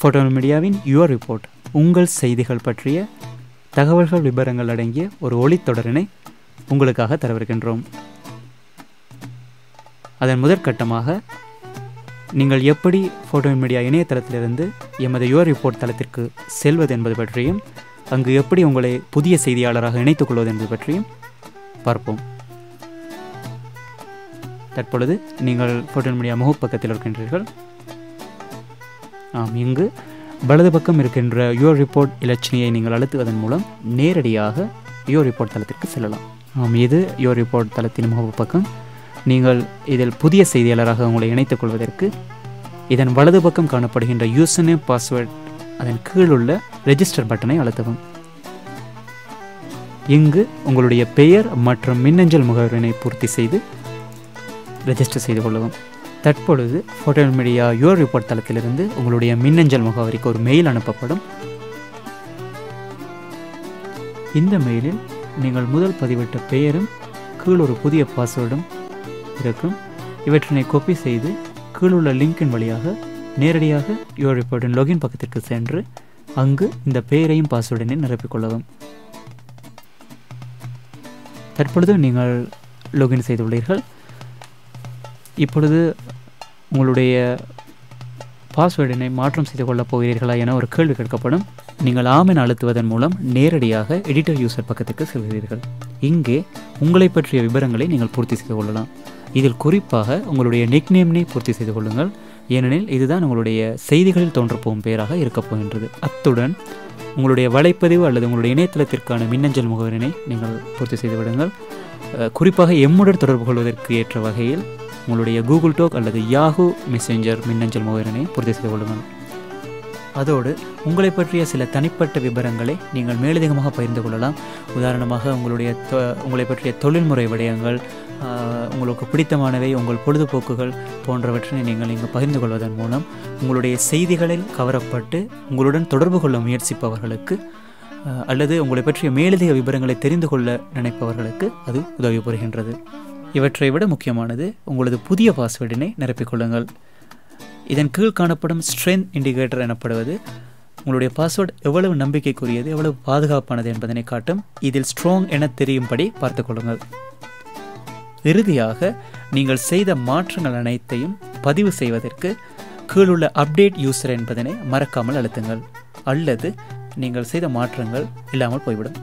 Foton மீடியாவின் your report, உங்கள் செய்திகள் பற்றிய தகவல்கள் விபரங்கள் அடங்கிய ஒரு ஒளித்தொடரினை உங்களுக்காக தரவிருக்கின்றோம். அதன் முதற்கட்டமாக நீங்கள் எப்படி ஃபோட்டோன் மீடியா இணையதளத்திலிருந்து எமது யுவர் ரிப்போர்ட் தளத்திற்கு செல்வது என்பது பற்றியும், அங்கு எப்படி உங்களை புதிய செய்தியாளராக இணைத்துக் கொள்வது என்பது பற்றியும் பார்ப்போம். தற்பொழுது நீங்கள் ஃபோட்டோன் மீடியா முகப்பக்கத்தில் இருக்கின்றீர்கள். இங்கு வலது பக்கம் இருக்கின்ற யுவர் ரிப்போர்ட் இலச்சினையை நீங்கள் அழுத்துவதன் மூலம் நேரடியாக யுவர் ரிப்போர்ட் தளத்திற்கு செல்லலாம். இது யுவர் ரிப்போர்ட் தளத்தின் முகப்பக்கம். நீங்கள் இதில் புதிய செய்தியாளராக உங்களை இணைத்துக் கொள்வதற்கு இதன் வலது பக்கம் காணப்படுகின்ற யூசர் நேம் பாஸ்வேர்ட் அதன் கீழுள்ள ரெஜிஸ்டர் பட்டனை அழுத்தவும். இங்கு உங்களுடைய பெயர் மற்றும் மின்னஞ்சல் முகவரினை பூர்த்தி செய்து ரெஜிஸ்டர் செய்து கொள்ளவும். தற்பொழுது ஃபோட்டோன் மீடியா யுவர் ரிப்போர்ட் தளத்திலிருந்து உங்களுடைய மின்னஞ்சல் முகவரிக்கு ஒரு மெயில் அனுப்பப்படும். இந்த மெயிலில் நீங்கள் முதல் பதிவிட்ட பெயரும் கீழ் ஒரு புதிய பாஸ்வேர்டும் இருக்கும். இவற்றினை காப்பி செய்து கீழுள்ள லிங்கின் வழியாக நேரடியாக யுவர் ரிப்போர்ட்டின் லாகின் பக்கத்திற்கு சென்று அங்கு இந்த பெயரையும் பாஸ்வேர்டினை நிரப்பிக்கொள்ளவும். தற்பொழுது நீங்கள் லாகின் செய்துள்ளீர்கள். இப்பொழுது உங்களுடைய பாஸ்வேர்டினை மாற்றம் செய்து கொள்ளப் போகிறீர்களா என ஒரு கேள்வி கேட்கப்படும். நீங்கள் ஆமென் அழுத்துவதன் மூலம் நேரடியாக எடிட்டர் யூசர் பக்கத்துக்கு செல்கிறீர்கள். இங்கே உங்களை பற்றிய விவரங்களை நீங்கள் பூர்த்தி செய்து கொள்ளலாம். இதில் குறிப்பாக உங்களுடைய நிக்நேமினை பூர்த்தி செய்து கொள்ளுங்கள். ஏனெனில் இதுதான் உங்களுடைய செய்திகளில் தோன்றப்போகும் பெயராக இருக்கப் போகின்றது. அத்துடன் உங்களுடைய வலைப்பதிவு அல்லது உங்களுடைய இணையதளத்திற்கான மின்னஞ்சல் முகவரினை நீங்கள் பூர்த்தி செய்து விடுங்கள். குறிப்பாக எம்முடன் தொடர்பு கொள்வதற்கு ஏற்ற வகையில் உங்களுடைய கூகுள் டாக் அல்லது யாஹூ மெசேஞ்சர் மின்னஞ்சல் முகவரினை பூர்த்தி செய்து கொள்ளுங்கள். அதோடு உங்களை பற்றிய சில தனிப்பட்ட விவரங்களை நீங்கள் மேலதிகமாக பகிர்ந்து கொள்ளலாம். உதாரணமாக உங்களை பற்றிய தொழில்முறை விடயங்கள், உங்களுக்கு பிடித்தமானவை, உங்கள் பொழுதுபோக்குகள் போன்றவற்றை நீங்கள் இங்கு பகிர்ந்து கொள்வதன் மூலம் உங்களுடைய செய்திகளில் கவரப்பட்டு உங்களுடன் தொடர்பு கொள்ள முயற்சிப்பவர்களுக்கு அல்லது உங்களை பற்றிய மேலதிக விவரங்களை தெரிந்து கொள்ள நினைப்பவர்களுக்கு அது உதவி புரிகின்றது. இவற்றை விட முக்கியமானது உங்களது புதிய பாஸ்வேர்டினை நிரப்பிக்கொள்ளுங்கள். இதன் கீழ் காணப்படும் ஸ்ட்ரென்த் இண்டிகேட்டர் எனப்படுவது உங்களுடைய பாஸ்வேர்டு எவ்வளவு நம்பிக்கைக்குரியது, எவ்வளவு பாதுகாப்பானது என்பதனை காட்டும். இதில் ஸ்ட்ராங் என தெரியும்படி பார்த்து கொள்ளுங்கள். இறுதியாக நீங்கள் செய்த மாற்றங்கள் அனைத்தையும் பதிவு செய்வதற்கு கீழுள்ள அப்டேட் யூசர் என்பதனை மறக்காமல் அழுத்துங்கள், அல்லது நீங்கள் செய்த மாற்றங்கள் இல்லாமல் போய்விடும்.